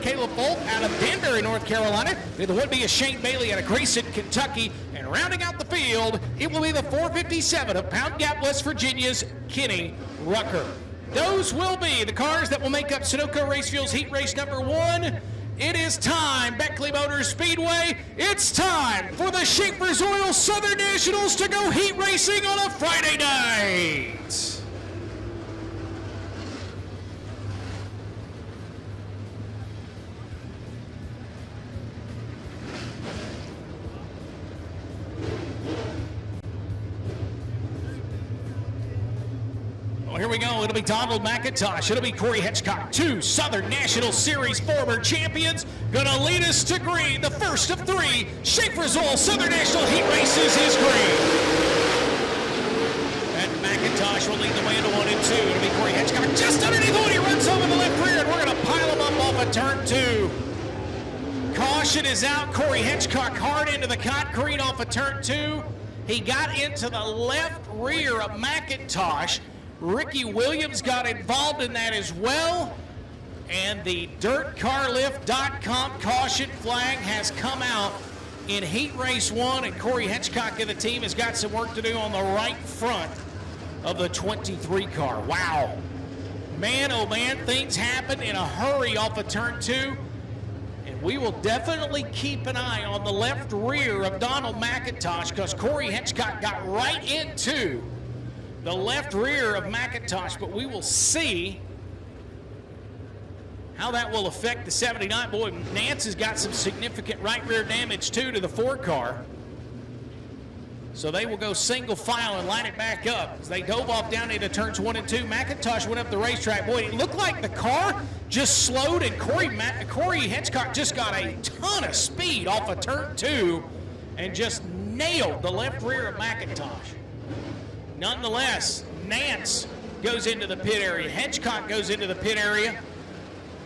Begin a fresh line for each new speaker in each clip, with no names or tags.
Caleb Folk out of Danbury, North Carolina. It would be a Shane Bailey out of Grayson, Kentucky. And rounding out the field, it will be the 457 of Pound Gap, West Virginia's Kenny Rucker. Those will be the cars that will make up Sunoco Race Fuel's heat race number 1. It is time, Beckley Motors Speedway, it's time for the Schaefer's Oil Southern Nationals to go heat racing on a Friday night. Well, here we go. It'll be Donald McIntosh. It'll be Corey Hitchcock, 2 Southern National Series former champions. Gonna lead us to green. The first of 3 Schaefer's Oil Southern National heat races is green. And McIntosh will lead the way into 1 and 2. It'll be Corey Hitchcock just underneath when he runs over the left rear, and we're gonna pile him up off of turn 2. Caution is out. Corey Hitchcock hard into the concrete off of turn 2. He got into the left rear of McIntosh. Ricky Williams got involved in that as well. And the DirtCarLift.com caution flag has come out in heat race 1, and Corey Hitchcock and the team has got some work to do on the right front of the 23 car. Wow. Man, oh man, things happen in a hurry off of turn 2. And we will definitely keep an eye on the left rear of Donald McIntosh, because Corey Hitchcock got right into the left rear of McIntosh, but we will see how that will affect the 79. Boy, Nance has got some significant right rear damage too to the 4 car. So they will go single file and line it back up as they dove off down into turns 1 and 2. McIntosh went up the racetrack. Boy, it looked like the car just slowed, and Corey Hitchcock just got a ton of speed off of turn 2 and just nailed the left rear of McIntosh. Nonetheless, Nance goes into the pit area. Hitchcock goes into the pit area.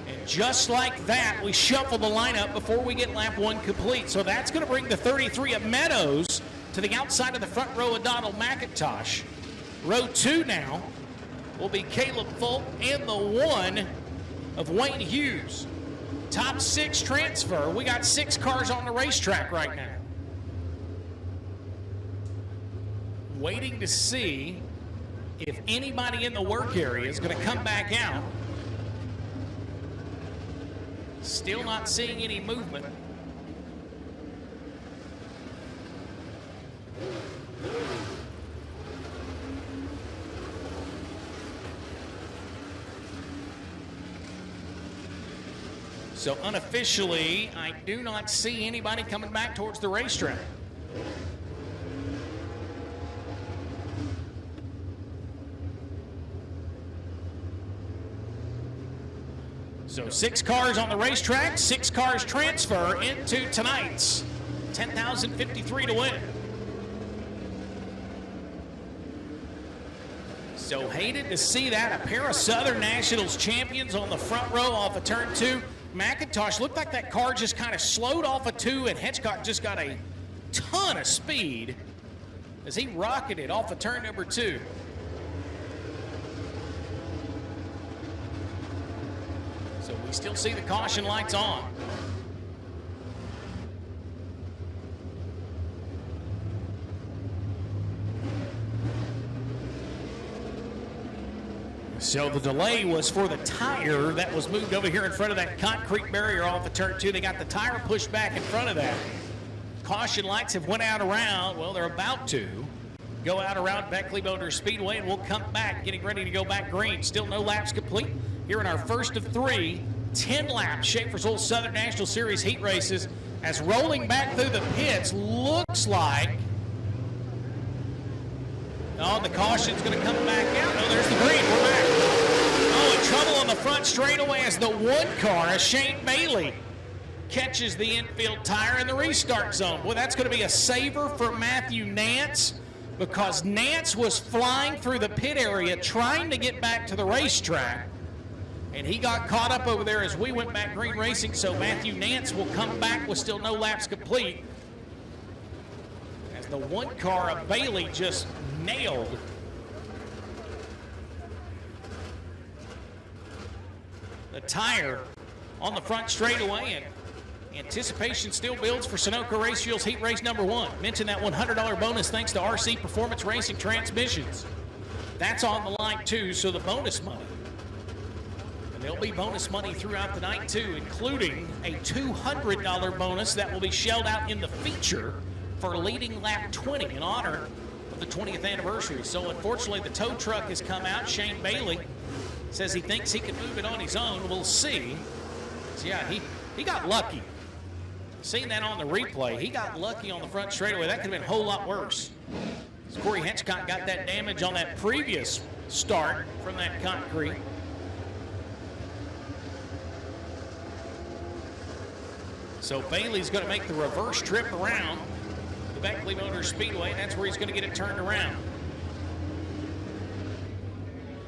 And just like that, we shuffle the lineup before we get lap 1 complete. So that's going to bring the 33 of Meadows to the outside of the front row of Donald McIntosh. Row 2 now will be Caleb Folk and the 1 of Wayne Hughes. Top 6 transfer. We got 6 cars on the racetrack right now. Waiting to see if anybody in the work area is going to come back out. Still not seeing any movement. So unofficially, I do not see anybody coming back towards the racetrack. So 6 cars on the racetrack, 6 cars transfer into tonight's 10,053 to win. So hated to see that. A pair of Southern Nationals champions on the front row off of turn 2. McIntosh looked like that car just kind of slowed off of 2, and Hitchcock just got a ton of speed as he rocketed off of turn number 2. So we still see the caution lights on. So the delay was for the tire that was moved over here in front of that concrete barrier off of turn 2. They got the tire pushed back in front of that. Caution lights have went out around, well, they're about to go out around Beckley Motors Speedway, and we'll come back getting ready to go back green. Still no laps complete here in our first of 3 10-lap Schaefer's Oil Southern National Series heat races, as rolling back through the pits looks like, oh, the caution's going to come back out. No, there's the green. We're back. Oh, in trouble on the front straightaway as the 1 car, as Shane Bailey catches the infield tire in the restart zone. Boy, that's going to be a saver for Matthew Nance, because Nance was flying through the pit area trying to get back to the racetrack, and he got caught up over there as we went back green racing. So Matthew Nance will come back with still no laps complete, as the 1 car of Bailey just nailed the tire on the front straightaway, and anticipation still builds for Sunoco Race Fuels Heat Race number 1. Mention that $100 bonus thanks to RC Performance Racing Transmissions. That's on the line too, so the bonus money. And there'll be bonus money throughout the night too, including a $200 bonus that will be shelled out in the feature for leading lap 20 in honor of the 20th anniversary. So unfortunately the tow truck has come out. Shane Bailey says he thinks he can move it on his own. We'll see. So yeah, he got lucky. Seen that on the replay. He got lucky on the front straightaway. That could have been a whole lot worse. Corey Hitchcock got that damage on that previous start from that concrete. So Bailey's going to make the reverse trip around the Beckley Motors Speedway, and that's where he's going to get it turned around.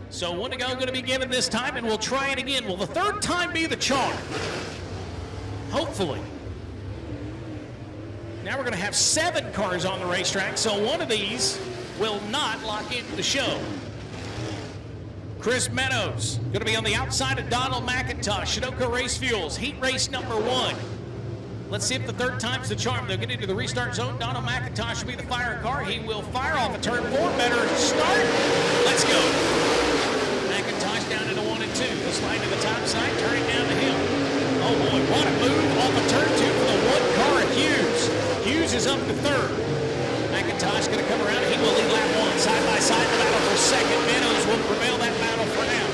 So 1 to go going to be given this time, and we'll try it again. Will the third time be the charm? Hopefully. Now we're going to have 7 cars on the racetrack, so one of these will not lock into the show. Chris Meadows going to be on the outside of Donald McIntosh. Sunoco Race Fuels, Heat Race number 1. Let's see if the third time's the charm. They'll get into the restart zone. Donald McIntosh will be the fire car. He will fire off a turn 4. Better start. Let's go. McIntosh down into 1 and 2. The slide to the top side, turning down the hill. Oh boy, what a move off of turn 2 for the 1 car at Hughes. Hughes is up to 3rd. McIntosh going to come around. He will lead lap 1. Side by side, the battle for 2nd. Meadows will prevail that battle for now.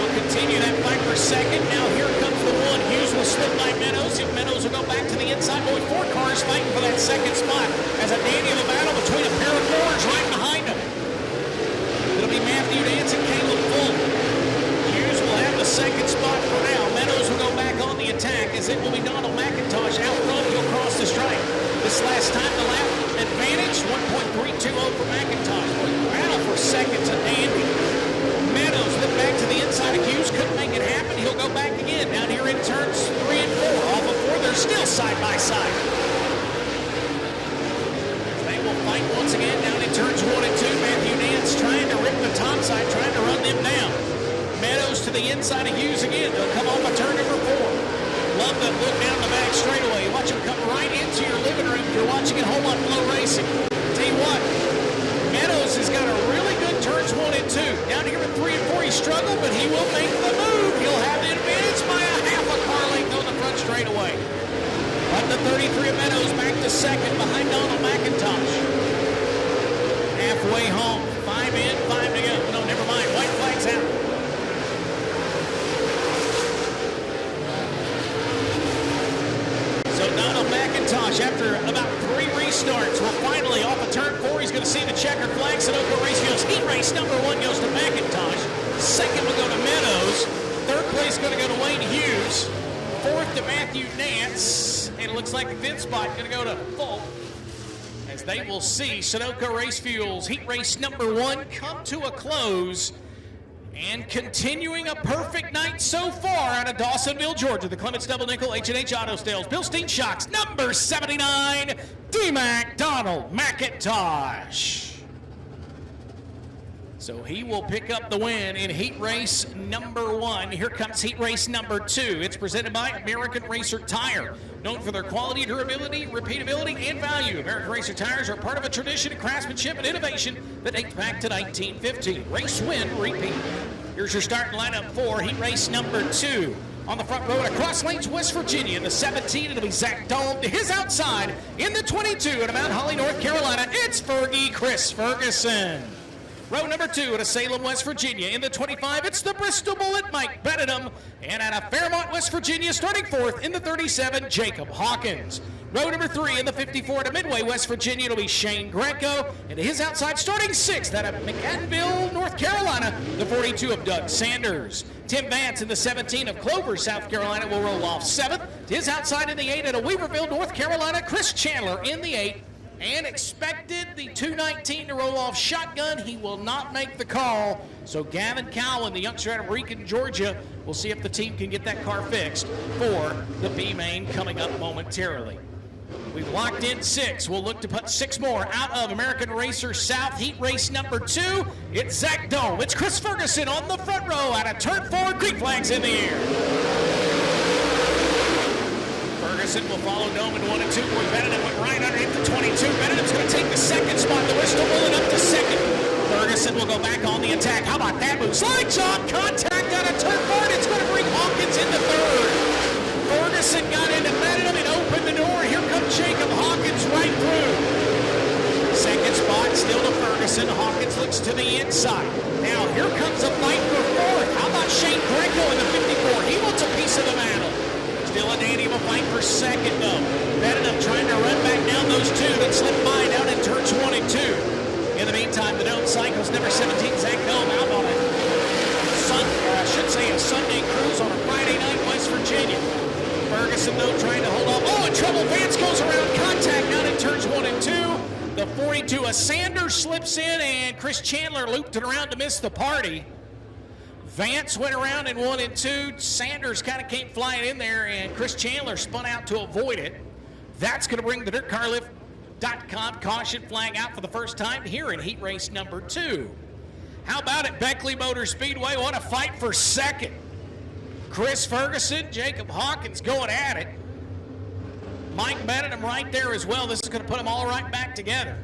We'll continue that fight for 2nd. Now here comes the 1. Hughes will slip by Meadows. If Meadows will go back to the inside, boy, 4 cars fighting for that 2nd spot. As a dandy of a battle between a pair of cars right behind him. It'll be Matthew Nance and Caleb Full. Hughes will have the 2nd spot for now. Meadows will go back on the attack as it will be Donald McIntosh out front. He'll cross the stripe. This last time the lap advantage, 1.320 for McIntosh. Battle for 2nd to Andy. Meadows went back to the inside of Hughes, couldn't make it happen. He'll go back again. Down here in turns 3 and 4. Off of 4, they're still side by side. They will fight once again down in turns 1 and 2. Matthew Nance trying to rip the top side, trying to run them down. Meadows to the inside of Hughes again. They'll come off a turn number 4. Love that look down the back straightaway. Watch him come right into your living room if you're watching at home on FloRacing. Tell you what, Meadows has got a really good turns 1 and 2. Down here at 3 and 4, he struggled, but he will make the move. He'll have the advantage by a half a car length on the front straightaway. Up to 33 of Meadows, back to 2nd behind Donald McIntosh. Halfway home, 5 in, 5 to go. No, never mind, white flag's out. So Donald McIntosh, after about 3 restarts, will finally, off of turn 4, he's going to see the checkered flag. Sunoco Race Fuels Heat Race number 1 goes to McIntosh. 2nd will go to Meadows. 3rd place going to go to Wayne Hughes. 4th to Matthew Nance. And it looks like the 5th spot going to go to Fulk. As they will see Sunoco Race Fuels Heat Race number 1 come to a close. And continuing a perfect night so far out of Dawsonville, Georgia, the Clements Double Nickel H&H Auto Sales. Bilstein Shocks, number 79, D-Mac Donald McIntosh. So he will pick up the win in Heat Race number 1. Here comes Heat Race number 2. It's presented by American Racer Tire. Known for their quality, durability, repeatability, and value, American Racer Tires are part of a tradition of craftsmanship and innovation that dates back to 1915. Race, win, repeat. Here's your starting lineup for Heat Race number 2. On the front row at Cross Lanes, West Virginia, in the 17, it'll be Zach Dahl. To his outside, in the 22, at Mount Holly, North Carolina, it's Fergie Chris Ferguson. Row number 2 at Salem, West Virginia. In the 25, it's the Bristol Bullet, Mike Benedum. And out of Fairmont, West Virginia, starting 4th in the 37, Jacob Hawkins. Row number 3 in the 54 to Midway, West Virginia, it'll be Shane Greco. And to his outside, starting 6th out of McAdenville, North Carolina, the 42 of Doug Sanders. Tim Vance in the 17 of Clover, South Carolina, will roll off 7th. To his outside in the 8 at Weaverville, North Carolina, Chris Chandler in the 8. And expected the 219 to roll off shotgun. He will not make the call. So Gavin Cowan, the youngster out of Rican, Georgia, we'll see if the team can get that car fixed for the B main coming up momentarily. We've locked in 6. We'll look to put 6 more out of American Racer South Heat Race number 2. It's Zach Dome. It's Chris Ferguson on the front row out of turn 4. Green flags in the air. Ferguson will follow Dome in 1 and 2. Boy, Benedict went right underneath the 22. Benedict's going to take the second spot. The Bristol rolling up to second. Ferguson will go back on the attack. How about that move? Slide job, contact out of turn 4. It's going to bring Hawkins into third. Ferguson got into Benedict and opened the door. Here comes Jacob Hawkins right through. Second spot still to Ferguson. Hawkins looks to the inside. Now here comes a fight for fourth. How about Shane Greco in the 54? He wants a piece of the battle. Still a dandy of a fight for second though. Benedict trying to run back down those 2 that slipped by down in turns 1 and 2. In the meantime, the Dome Cycles number 17, Zach Dome out on a Sunday cruise on a Friday night, West Virginia. Ferguson, though, trying to hold on. Oh, in trouble. Vance goes around contact down in turns 1 and 2. The 42, a Sanders slips in, and Chris Chandler looped it around to miss the party. Vance went around in 1 and 2. Sanders kind of came flying in there, and Chris Chandler spun out to avoid it. That's going to bring the DirtCarLift.com caution flag out for the first time here in heat race number 2. How about it, Beckley Motor Speedway? What a fight for second. Chris Ferguson, Jacob Hawkins going at it. Mike Benedict right there as well. This is going to put them all right back together.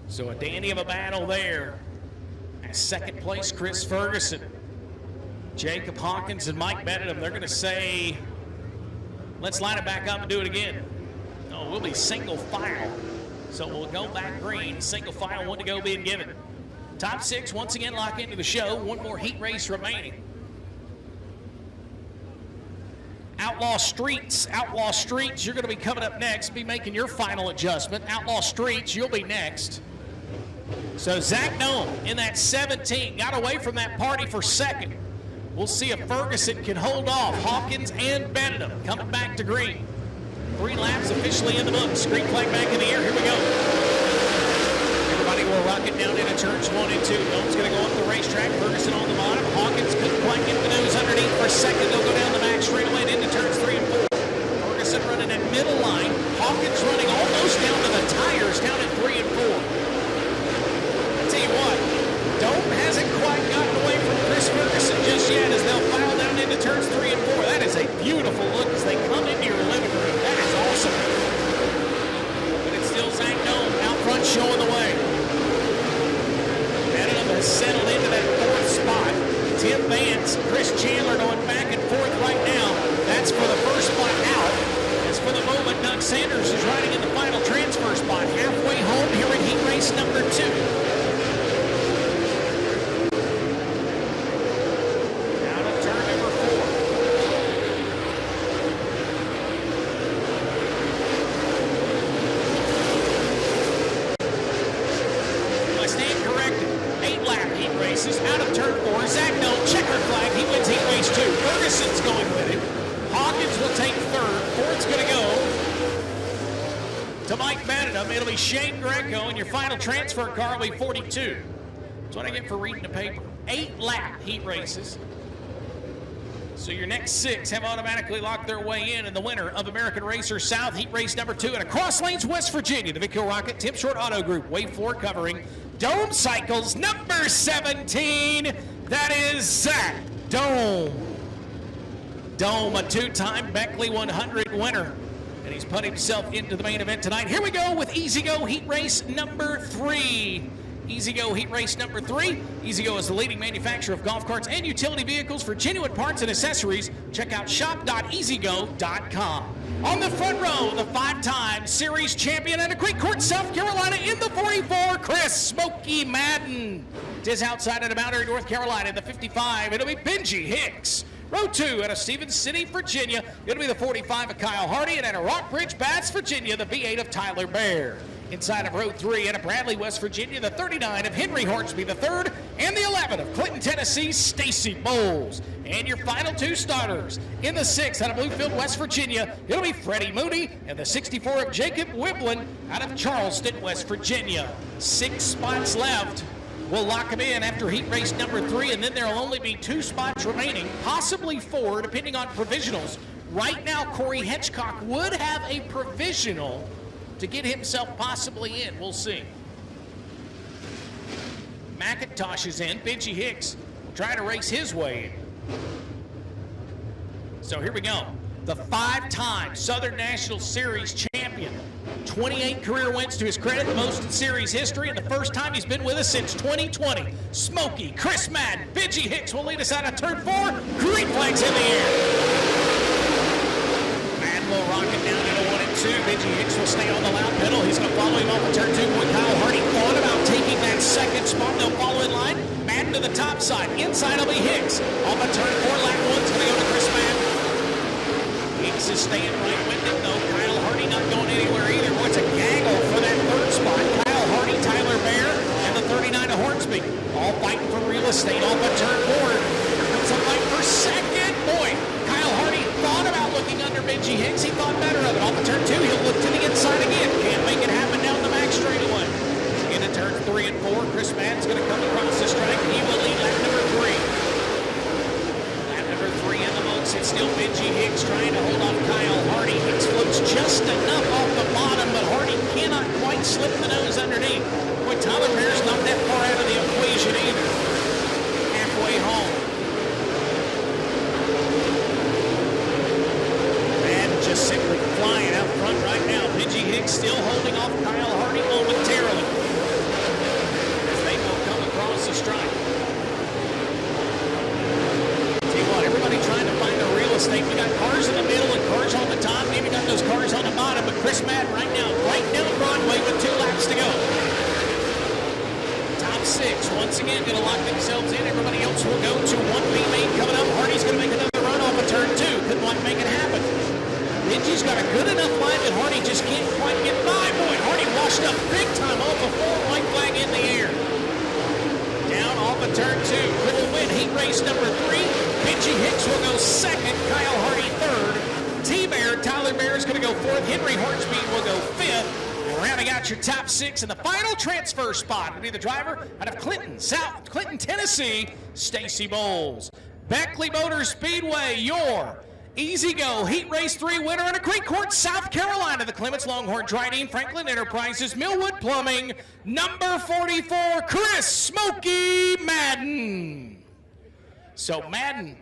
So a dandy of a battle there. At second place, Chris Ferguson. Jacob Hawkins and Mike Benedict, they're going to say, let's line it back up and do it again. No, we'll be single file. So we'll go back green, single file, 1 to go being given. Top 6 once again lock into the show. 1 more heat race remaining. Outlaw Streets, you're going to be coming up next. Be making your final adjustment. Outlaw Streets, you'll be next. So Zach Dome in that 17 got away from that party for second. We'll see if Ferguson can hold off Hawkins and Benedict coming back to green. 3 laps officially in the books. Green flag back in the air. Here we go. Everybody will rock it down into turns 1 and 2. Dome's going to go up the racetrack. Ferguson on the bottom. Hawkins couldn't quite get the nose underneath for second. They'll go down the back straightaway and into turns 3 and 4. Ferguson running that middle line. Hawkins running almost down to the tires down at 3 and 4. Tell you what, Dome hasn't quite gotten away from Chris Ferguson just yet as they'll file down into turns 3 and 4. That is a beautiful look as they come into your living room. That is awesome. But it's still Zach Dome out front showing the way. Benedict has settled into that 4th spot. Tim Vance, Chris Chandler going back and forth right now. That's for the first spot out. As for the moment, Doug Sanders is riding in the final transfer spot. Halfway home here in heat race number 2. Out of turn 4, Zach Dome, checkered flag, he wins heat race 2. Ferguson's going with it. Hawkins will take third. Fourth's going to go to Mike Benedict. It'll be Shane Greco, and your final transfer car will be 42. That's what I get for reading the paper. 8-lap heat races. So your next 6 have automatically locked their way in, and the winner of American Racer South Heat Race number 2 at Cross Lanes, West Virginia, the Vic Hill Rocket Tim Short Auto Group, Wave 4 covering Dome Cycles number 17. That is Zach Dome. Dome, a 2-time Beckley 100 winner, and he's put himself into the main event tonight. Here we go with Easy Go Heat Race number 3. Easy Go Heat Race number 3. Easy Go is the leading manufacturer of golf carts and utility vehicles for genuine parts and accessories. Check out shop.easygo.com. On the front row, the 5-time series champion out of Queen Court, South Carolina in the 44, Chris Smokey Madden. It is outside of Mount Airy, North Carolina, the 55. It'll be Benji Hicks. Row 2 out of Stevens City, Virginia. It'll be the 45 of Kyle Hardy, and out of Rockbridge, Bass, Virginia, the V8 of Tyler Bear. Inside of row 3 out of Bradley, West Virginia, the 39 of Henry Hornsby III, and the 11 of Clinton, Tennessee, Stacy Bowles. And your final 2 starters in the 6 out of Bluefield, West Virginia, it'll be Freddie Mooney and the 64 of Jacob Wiblin out of Charleston, West Virginia. 6 spots left. We'll lock them in after heat race number 3, and then there'll only be 2 spots remaining, possibly 4, depending on provisionals. Right now, Corey Hitchcock would have a provisional to get himself possibly in. We'll see. McIntosh is in. Benji Hicks will try to race his way in. So here we go. The 5-time Southern National Series champion. 28 career wins to his credit, the most in series history, and the first time he's been with us since 2020. Smokey, Chris Madden, Benji Hicks will lead us out of turn 4. Green flags in the air. Madden will rock it down into 1 and 2. Benji Hicks will stay on the loud pedal. He's going to follow him off of turn 2. Boy, Kyle Hardy thought about taking that second spot. They'll follow in line. Madden to the top side. Inside will be Hicks. Off of turn 4, lap 1's going to go to Chris Madden. Hicks is staying right-winded, though. Kyle Hardy not going anywhere either. Boy, it's a gaggle for that 3rd spot. Kyle Hardy, Tyler Bear, and the 39 of Hornsby. All fighting for real estate off of turn 4. Here comes a fight for 2nd. Boy, Kyle Hardy thought about looking under Benji Hicks. He thought better of it. Off of turn 2, he'll look to the inside again. Can't make it happen down the back straightaway. Into turn 3 and 4, Chris Madden's going to come across the strike. He will lead lap number 3. Lap number 3 in the books. It's still Benji Hicks trying to hold off Kyle Hardy. Hicks floats just enough off the bottom, but Hardy cannot quite slip the nose underneath. Boy, Tyler Bear's not that far out of the equation either. Halfway home. Madden just simply flying out front right now. Benji Hicks still holding off Kyle Hardy momentarily as they will come across the strike. Tell you what, everybody trying to find their real estate. We got cars in the middle and cars on the top. Maybe got those cars on the bottom, but Chris Madden right now, right down Broadway with 2 laps to go. Top 6 once again going to lock themselves in. Everybody else will go to 1B main coming up. Hardy's going to make another run off of turn 2. Couldn't quite make it happen. Benji's got a good enough line that Hardy just can't quite get by. Boy, Hardy washed up big time off a 4 white flag in the air. Down off of turn 2. Little win heat race number 3. Benji Hicks will go 2nd. Kyle Hardy 3rd. T-Bear, Tyler Bear is going to go 4th. Henry Hornsby will go 5th. And rounding out your top 6 in the final transfer spot will be the driver out of Clinton, Tennessee, Stacy Bowles. Beckley Motor Speedway, your Easy Go Heat Race 3 winner in a Creek Court, South Carolina. The Clements Longhorn Dryden Franklin Enterprises, Millwood Plumbing, number 44, Chris Smokey Madden. So Madden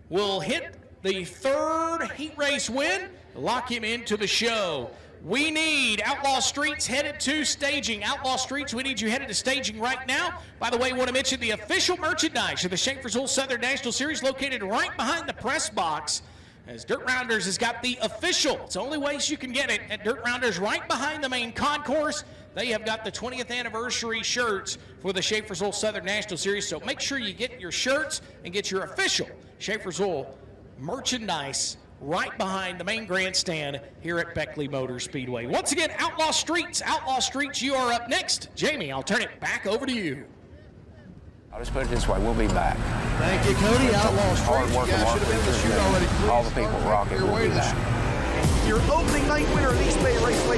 will hit the 3rd heat race win, lock him into the show. We need Outlaw Streets headed to staging. Outlaw Streets, we need you headed to staging right now. By the way, I want to mention the official merchandise of the Schaefer's Old Southern National Series located right behind the press box. As Dirt Rounders has got the official, it's the only ways you can get it at Dirt Rounders right behind the main concourse. They have got the 20th anniversary shirts for the Schaefer's Old Southern National Series. So make sure you get your shirts and get your official Schaefer's Old merchandise right behind the main grandstand here at Beckley Motor Speedway. Once again, Outlaw Streets, you are up next. Jamie, I'll turn it back over to you.
I'll just put it this way, we'll be back.
Thank you, Cody. Outlaw Streets, you guys should have been in the chute already.
All the people rocking, we'll be back.
Your opening night winner of East Bay Raceway.